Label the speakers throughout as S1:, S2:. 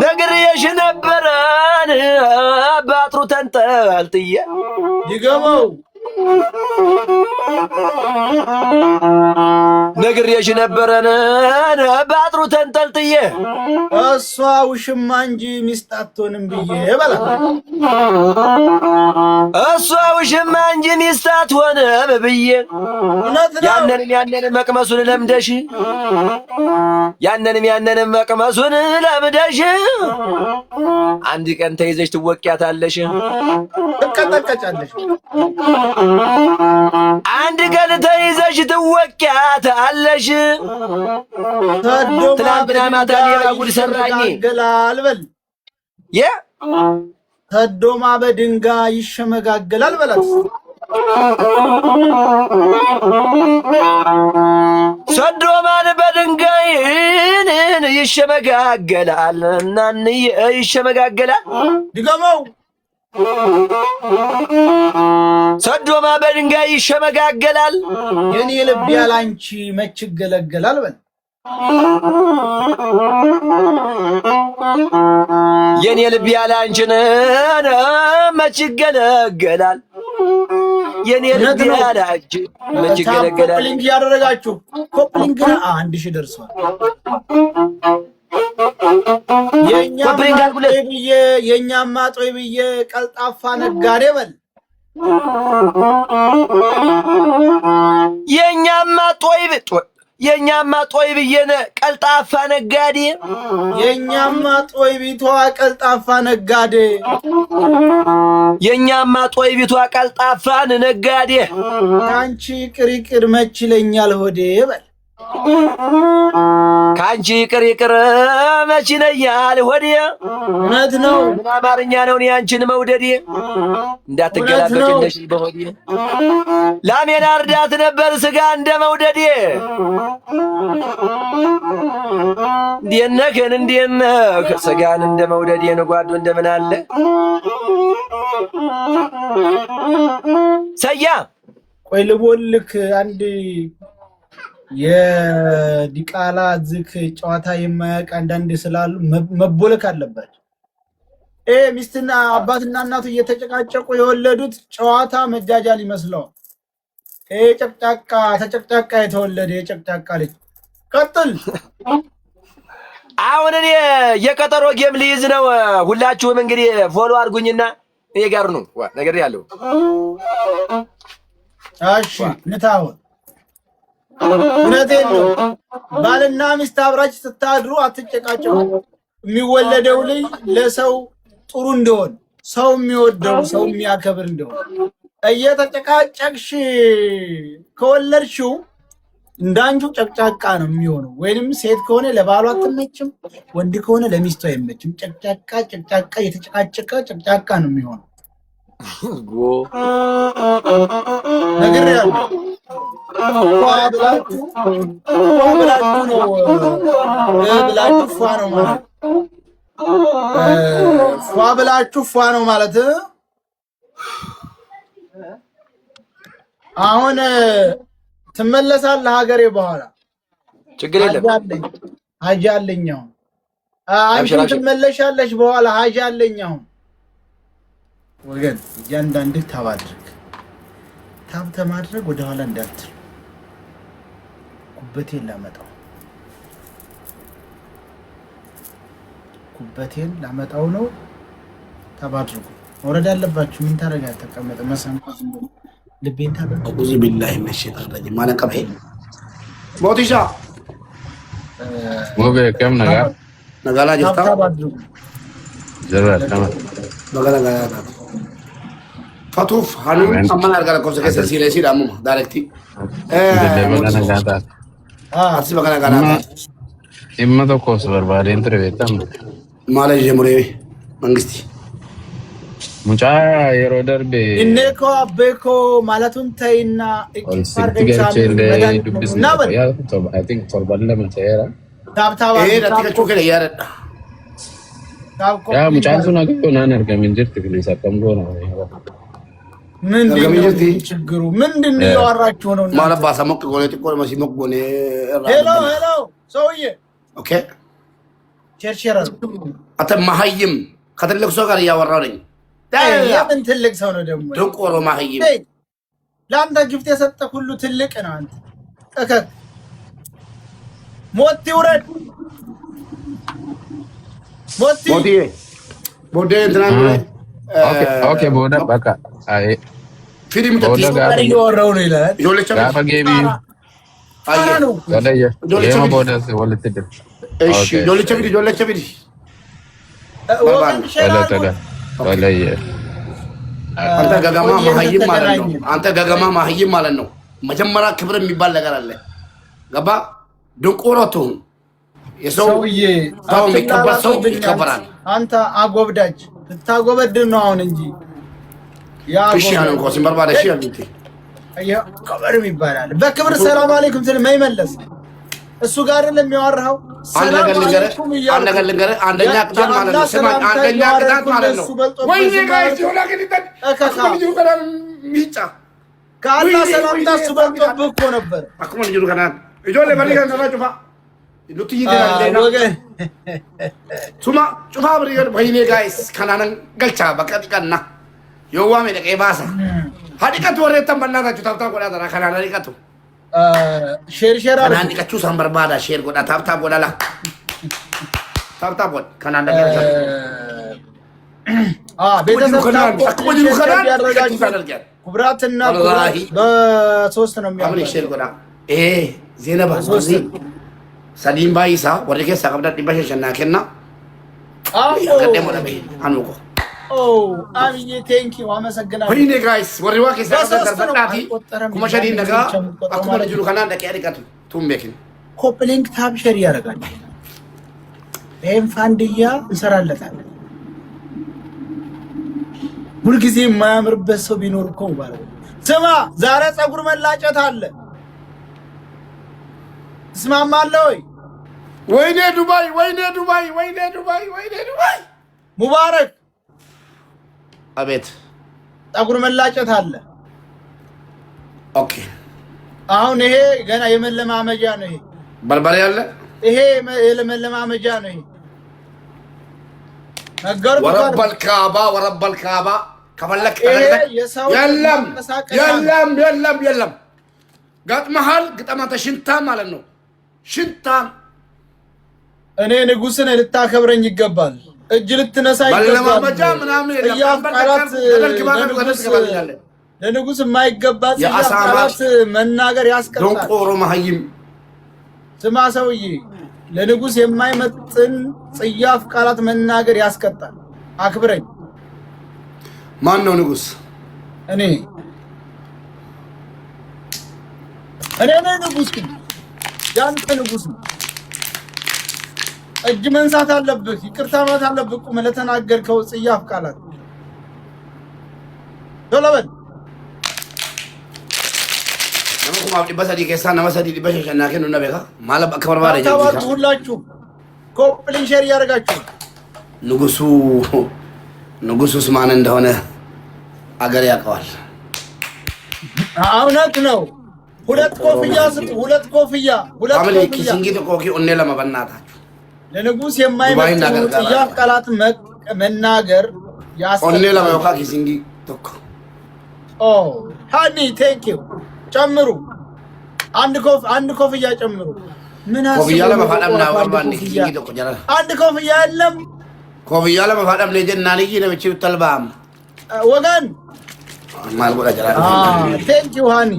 S1: ነግሬሽ ነበረን ባጥሩ ተንጠልጥዬ
S2: ይገባው
S1: ነግሬሽ ነበረን ባጥሩ ተንጠልጥዬ
S2: እሷ ውሽማ እንጂ ሚስት አትሆንም ብዬ በላ
S1: እሷ ውሽማ እንጂ ሚስት አትሆንም ብዬ ያንንም መቅመሱን ለምደሽ ያንንም መቅመሱን ለምደሽ አንድ ቀን ተይዘሽ ትወቂያታለሽ
S2: ትቀጠቀጫለሽ
S1: አንድ ቀን ተይዘሽ ትወቂያታለሽ ትናንትና ማታ ሌላ ጉድ ሰራኝ
S2: ገላል በል ተዶማ በድንጋይ ይሸመጋገላል በላት
S1: ሰዶማን በድንጋይ ይሸመጋገላል እናን ይሸመጋገላል
S2: ድገመው
S1: ሰዶማ በድንጋይ ይሸመጋገላል
S2: የኔ ልብ ያላንቺ መች ይገለገላል በል
S1: የኔ ልብ ያላንቺን መች ይገለገላል የኔ ልብ ያላንቺ መች ይገለገላል
S2: ኮፕሊንግ ያደረጋችሁ ኮፕሊንግ 1000 ደርሷል የኛማ ጦይ ብዬ ቀልጣፋ ነጋዴ በል
S1: የኛማ ጦይ ብዬ ቀልጣፋ ነጋዴ
S2: የኛማ ጦይ ቢቷ ቀልጣፋ ነጋዴ
S1: የኛማ ጦይ ቢቷ ቀልጣፋን ነጋዴ
S2: ካንቺ ቅሪቅር መች ይለኛል ሆዴ በል
S1: ካንቺ ቅሪቅር መች ይለኛል ሆዴ
S2: እውነት ነው
S1: አማርኛ ነው ያንቺን መውደዴ እንዳትገላበጭ እንደሽ በሆዴ ላሜን አርዳት ነበር ስጋ እንደ መውደዴ እንዴነህ ስጋን እንደ መውደዴ ንጓዱ እንደምን አለ ሰያ
S2: ቆይ ልቦልክ አንድ የዲቃላ ዝክ ጨዋታ የማያውቅ አንዳንድ ስላሉ መቦለክ አለባቸው ሚስትና አባትና እናቱ እየተጨቃጨቁ የወለዱት ጨዋታ መጃጃል ይመስለዋል ጨቅጫቃ ተጨቅጫቃ የተወለደ የጨቅጫቃ ልጅ ቀጥል
S1: አሁን እኔ የቀጠሮ ጌም ልይዝ ነው ሁላችሁም እንግዲህ ፎሎ አድርጉኝና እኔ ጋር ነው ነገር ያለው
S2: እሺ ንታው እውነቴን ነው ባልና ሚስት አብራችሁ ስታድሩ አትጨቃጨቁ የሚወለደው ልጅ ለሰው ጥሩ እንደሆነ ሰው የሚወደው ሰው የሚያከብር እንደሆነ እየተጨቃጨቅሽ ከወለድሽው እንዳንቹ ጨቅጫቃ ነው የሚሆነው ወይንም ሴት ከሆነ ለባሏ አትመችም ወንድ ከሆነ ለሚስቱ አይመችም ጨቅጫቃ የተጨቃጨቀ ጨቅጫቃ ነው የሚሆነው ነገር ያለው ብላችሁ ፏ ነው ማለት አሁን ትመለሳለህ ሀገሬ በኋላ
S1: ችግር የለም
S2: ሀጅ አለኝ አሁን አንቺ ትመለሻለሽ በኋላ ሀጅ አለኝ አሁን ወገን እያንዳንድህ ታባድርግ ታብተ ማድረግ ወደ ኋላ እንዳትል ኩበቴን ላመጣው ነው ታባድርጉ ወረዳ አለባችሁ ምን ታረጋግጥ ተቀመጠ መሰንቆ ልቤን ታበቁ አውዚ ቢላሂ መሽጣን ረጂ ማለቀበ ሞቲሻ
S3: ወበ ከም
S2: ነጋላ ጅታ
S3: ዘራ ተማ
S2: በገላ فتوف هنو أما نرجع لكم سكسر سيرة دامو دايركتي أسيب كنا كنا
S3: إما تو كوس بربادي انترفيتام
S2: مالي جمهوري منغستي
S3: مچا يرو دربي
S2: إنكو أبكو مالاتون تاينا
S3: إكبار إنسان نابل يا طب I think فربالله من سيرة
S2: تاب إيه راتي كشوف كده يا رد
S3: يا مچا سونا كنا نرجع من جرت كليسا كم لونا
S2: ምንድነው ችግሩ ምንድነው ያወራችሁ ነው ማለት ባሰሞክ ጎኔ ጥቆር ማሲሞክ ጎኔ
S1: ሄሎ ሰውዬ
S2: ኦኬ ቸርቸራ
S4: አንተ መሀይም ከትልቅ ሰው ጋር እያወራሁ ነኝ።
S2: የምን ትልቅ ሰው ነው ደግሞ?
S4: ደንቆሮ መሀይም።
S2: ለአንተ ግፍት የሰጠ ሁሉ ትልቅ ነው። አንተ እከክ ሞት ይውረድ። ሞቲ
S4: ቦዴ እንትና
S3: ኦኬ ቦዳ በቃ አይ
S4: ፊልም ተጥቶ
S2: እያወራሁ ነው ይላል።
S4: ጆለቻ
S3: ጋፋጌቢ
S2: አራኑ
S3: ወለየ የማ ቦዳ ወለተ
S4: እሺ ጆለቻ ቢዲ
S2: ወገን ሸራ
S3: ወለየ
S4: አንተ ገገማ መሀይም ማለት ነው። አንተ ገገማ መሀይም ማለት ነው። መጀመሪያ ክብር የሚባል ነገር አለ። ገባ ድንቆሮቱ የሰው ታው የሚከበር ሰው ይከበራል።
S2: አንተ አጎብዳጅ ልታጎበድ ነው አሁን እንጂ ያ
S4: ክርስቲያን እንኳን ሲምበርባደ ሺ አልኩት
S2: ያ ከበርም ይባላል። በክብር ሰላም አለይኩም ስለ ማይመለስ እሱ ጋር ለሚያወራው
S4: ሰላም አለይኩም ይያል አንደኛ ቅጣት ማለት ነው። ስማ አንደኛ ቅጣት ማለት ነው። ወይኔ ጋይስ ሆላ ግን ሚጫ
S2: ካላ ሰላም ታሱ በልጦብህ እኮ ነበር
S4: አኩማ ልጅ ከና ይጆለ በሊጋ ተራጩፋ ሉት ይይደላል ወገን ሱማ ጩፋ ብሪገር ወይኔ ጋይስ ከናነን ገልቻ በቀጥቀና የዋሜ ደቀ ባሳ ሀዲቀቱ ወሬተን በእናታችሁ ታብታ ቆዳ ተራ ከናና ሀዲቀቱ
S2: ሼር
S4: ከናን ዲቀቹ ሳምበርባዳ ሼር ጎዳ ታብታ ጎዳላ ታብታ ጎድ ከናን ነገር
S2: ቤተሰብ ኩብራትና በሶስት ነው የሚያምረው
S4: ሼር ጎዳ ዜነባ ሰሊም ባይሳ ወደ ከሳ ቀብዳ ዲባሸና ከና ቀደም ወደ በይ አንቆ
S2: አሚዬ ቴንኪው አመሰግናለሁ።
S4: ወይኔ ጋይስ ወሪዋ ከሳ ቀብዳ ተርበጣቲ ኩመሸዲ ነጋ አኩማ ለጁሉ ከና ደቀ ያድቀቱ ቱምቤኪን
S2: ኮፕሊንግ ታብ ሼር ያደርጋል። ይሄን ፋንድያ እንሰራለታለን። ሁልጊዜ የማያምርበት ሰው ቢኖር እኮ ማለት ስማ፣ ዛሬ ፀጉር መላጨት አለ። ትስማማለህ ወይ?
S4: ወይኔ ዱባይ
S2: ሙባረክ
S4: አቤት
S2: ፀጉር መላጨት አለ።
S4: ኦኬ
S2: አሁን ይሄ ገና የመለማመጃ ነው። ይሄ
S4: በርበሬ አለ።
S2: ይሄ የመለማመጃ ነው። ይሄ ነገር ወረበል ካባ ከፈለክ የለም ገጥመሃል። ግጠማተ ሽንታ ማለት ነው። ሽንታ እኔ ንጉስን ልታከብረኝ ይገባል። እጅ ልትነሳ ይገባል።
S4: በለማመጃ ምናምን የለም።
S2: ለንጉስ የማይገባ ቃላት መናገር ያስቀጣል።
S4: ደንቆሮ መሀይም
S2: ስማ ሰውዬ፣ ለንጉስ የማይመጥን ጽያፍ ቃላት መናገር ያስቀጣል። አክብረኝ።
S4: ማን ነው ንጉስ?
S2: እኔ ነኝ ንጉስ። ያንተ ንጉስ ነው። እጅ መንሳት አለብህ። ይቅርታ ማለት አለብህ። ቁም ለተናገርከው ጽያፍ ቃላት ቶሎበል
S4: ነምኩም አብዲ በሰዲ ከሳ ነመሰዲ ዲበሸና ከኑ ነበካ ማለት አከበር ባለ
S2: ጀምራ ሁላችሁ ኮፕሊን ሼር ያደርጋችሁ። ንጉሱስ ማን እንደሆነ አገር ያውቀዋል። እውነት ነው። ሁለት ኮፍያ
S4: አመለ ኪሲንጊ ተቆቂ ኦኔ ለማበናታችሁ
S2: ለንጉስ የማይመጥኑ ጽያፍ ቃላት መናገር ያስቀጣል።
S4: ኦኔ ለማዮካ ኪሲንጊ ተቆ
S2: ሃኒ ቴንኪው ጨምሩ። አንድ ኮፍያ ጨምሩ። ምን
S4: ኮፍያ ለማፋዳም ነው ወርባንዲ ኪሲንጊ ተቆ ጀራ
S2: አንድ ኮፍያ የለም።
S4: ኮፍያ ለማፋዳም ለጀና ልጅ ነው ብቻ ተልባም
S2: ወገን
S4: ማልጎዳ ጀራ
S2: ቴንኪው ሃኒ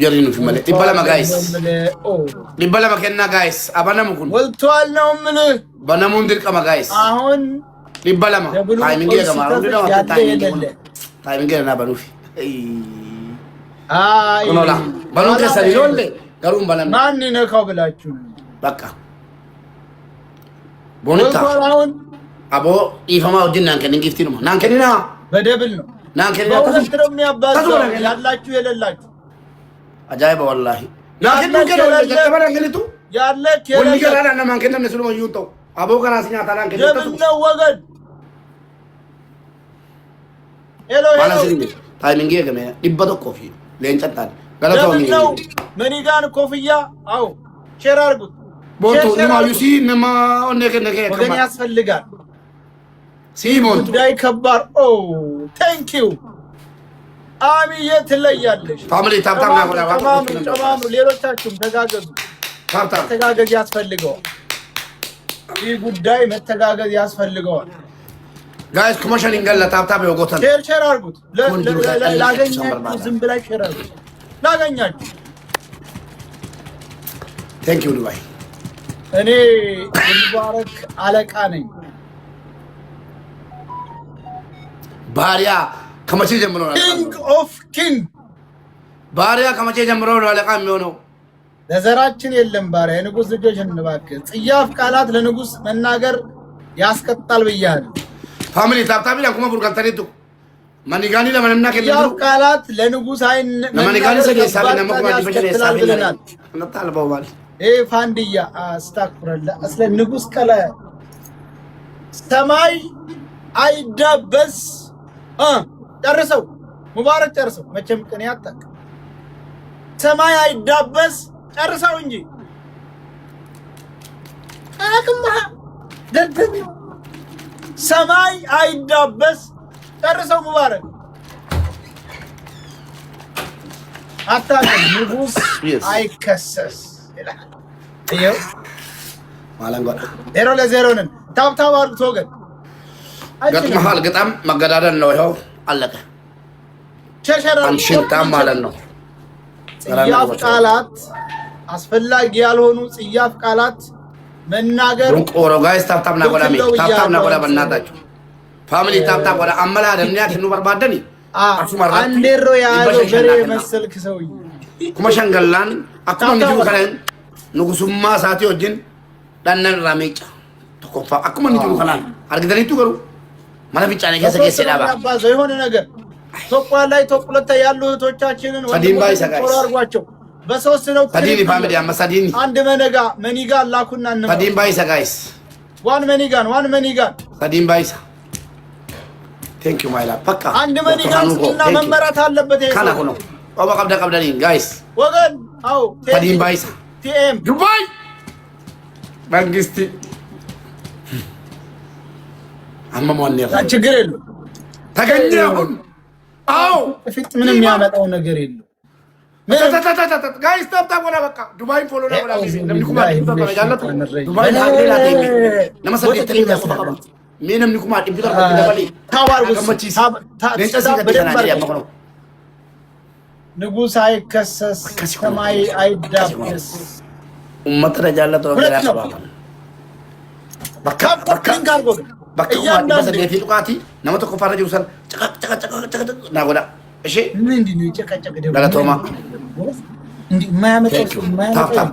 S4: ጀሪኑ ፍመለ ዲባለማ ጋይስ ዲባለማ ከና ጋይስ አባናሙኩን
S2: ወልቷል ነው ምን
S4: ባናሙን ድርቀማ ጋይስ
S2: አሁን
S4: ዲባለማ ታይሚንግ ገማሩ እንደው ታይሚንግ ገና ባኑፊ
S2: አይ
S4: ኮኖላ ባኑ ከሰሪሎለ ጋሩን ባናም
S2: ማን ነካው ብላችሁ
S4: በቃ ቦንታ
S2: አሁን
S4: አቦ ኢፈማ ወዲና ከንግፍቲ ነው ናንከኒና
S2: በደብል ነው
S4: ናንከኒና
S2: ተሰጥሮ የሚያባዛው ያላችሁ የሌላችሁ
S4: አጃይባ ወላሂ ናንከኒ ከለ ከተበረ እንግሊቱ
S2: ያለ
S4: ወንኒ ከራና እና ማንከነ መስሉ ወዩንቶ አቦ ከራስኛ ታላንከ
S2: ደብል ነው ወገን ሄሎ
S4: ታይሚንግ ገመ ዲበቶ ኮፊ ለእንጨጣል ገለታው
S2: ነው መኒጋን ኮፍያ አው ሼር አድርጉት።
S4: ቦንቱ ንማ ዩሲ ንማ ኦነከ ነከ
S2: ወገን ያስፈልጋል።
S4: ሲሞን
S2: ጉዳይ ከባድ። ኦ ቴንክ ዩ አሚዬ ትለያለሽ።
S4: ፋሚሊ ታብታብ ነው
S2: ጨማምሩ። ሌሎቻችሁም ተጋገዙ። መተጋገዝ ያስፈልገዋል። ይህ ጉዳይ መተጋገዝ ያስፈልገዋል።
S4: ጋይስ ኮመርሻል እንገላ ታብታብ ይወጎታል።
S2: ሼር አድርጉት። ላገኛችሁ ዝም ብላችሁ ሼር አድርጉት። ላገኛችሁ
S4: ቴንክ ዩ ዱባይ።
S2: እኔ ሙባረክ አለቃ ነኝ።
S4: ባሪያ ከመቼ ጀምሮ ነው?
S2: ኪንግ ኦፍ ኪንግ
S4: ባሪያ ከመቼ ጀምሮ ነው አለቃ የሚሆነው?
S2: ለዘራችን የለም ባሪያ። የንጉስ ልጆች እንባክህ። ጽያፍ ቃላት ለንጉስ መናገር ያስቀጣል ብያለሁ።
S4: ፋሚሊ ታብታብ ለኩማ ቡርጋን ተሪቱ ማኒጋኒ ለማንና ከለሉ
S2: ጽያፍ ቃላት ለንጉስ አይን
S4: ለማኒጋኒ ሰደሳቢ ነመኩማ ዲፈሸን ያሳቢ ነጣል ባውባል
S2: ፋንድያ አስታክረለ አስለ ንጉስ ቀለ ሰማይ አይዳበስ ጨርሰው ሙባረክ ጨርሰው። መቼም ቀን ያጣቅ ሰማይ አይዳበስ ጨርሰው እንጂ አክማ ደደብ ሰማይ አይዳበስ ጨርሰው ሙባረክ አታውቅም። ንጉስ አይከሰስ ይላል። ይኸው
S4: ማላንጓ
S2: 0-0 ነን። ታብታብ አድርጉት ወገን።
S4: ገጥመሃል። ግጣም መገዳደል ነው። ይኸው አለቀ። አንሽንታም ማለት ነው።
S2: ጽያፍ ቃላት አስፈላጊ ያልሆኑ ጽያፍ ቃላት መናገር
S4: ሩቆሮ ጋይስ ታብታብ ናጎዳሚ ታብታብ ናጎዳ በእናታችሁ ፋሚሊ ታብታብ ወደ አመላ ደምኒያት ነው በርባደኒ
S2: አንዴሮ ያለው በሬ መሰልክ ሰውዬ
S4: ኩመሸንገላን አኩማ ንጁ ከለን ንጉሱማ ሳቲ ወጅን ዳነን ራሜጫ ተቆፋ አኩማ ንጁ ከላን አርግደሪቱ ገሩ ማለፍጫ ነገር ከሰከሰ ዳባ
S2: የሆነ ነገር ቶቋ ላይ ቶቁለታ ያሉ እህቶቻችንን ወንድሞቻቸው በሶስት ነው
S4: ፈዲኒ ፋሚሊ አመሳዲኒ
S2: አንድ መኒጋ ላኩና እንመ
S4: ፈዲን ባይሳ ጋይስ
S2: ዋን መኒጋን
S4: ፈዲን ባይሳ ቴንክ ዩ ማይላ ፓካ
S2: አንድ መኒጋን እና መመራት አለበት። ይሄ
S4: ካና ሆኖ ኦባ ቀብዳኒ ጋይስ
S2: ወገን አው
S4: ፈዲን ባይሳ
S2: ቲኤም
S4: ዱባይ መንግስት አማማን ነው
S2: ችግር የለም
S4: ተገኘሁን። አው
S2: ፊት ምንም የሚያመጣው ነገር የለም።
S4: ጋይስ ታብታብ ወላ በቃ ዱባይ ፎሎ ነው ወላ ለምንኩማ ዲምቶ ከመጃለቱ ዱባይ ታሌላ ዴሚ ለማሰደት ተሊላ ሱባባ ምንም ንኩማ ዲምቶ ከደበሊ
S2: ታዋርጉስ ንጉስ አይከሰስ ሰማይ አይዳበስ
S4: ኡመት ረጃለቱ ወላ ሱባባ በቃ በሰደት ዱቃቲ ነመቶ ኮፋራ ጅሩሰን ጨቀጨቀ ናጎዳ እሺ
S2: ምንድን ነው ጨቀጨቀ ደም
S4: ገለቶማ
S2: እንዴ ማያመጣው
S4: ታፕታፕ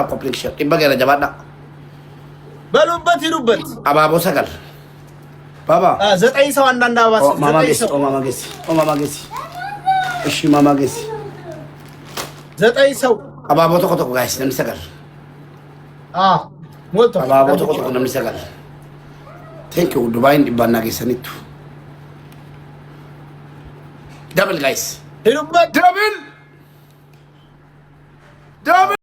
S4: ኮምፕሊት ሼር ይበገረ ጀባዳ
S2: በሉበት ሂዱበት።
S4: አባቦ ሰቀል ባባ
S2: 9 ሰው አንዳንድ አባስ
S4: 9 ሰው እሺ ማማጌሲ
S2: 9 ሰው
S4: አባቦ ተቆጠቁ ጋይስ ለምሰቀል
S2: ሞልቶ
S4: አባቦ ተቆጠቁ ለምሰቀል ቴንክ ዩ ዱባይ እንዲባና ገሰኒቱ ደብል ጋይስ
S2: ሂዱበት
S4: ደብል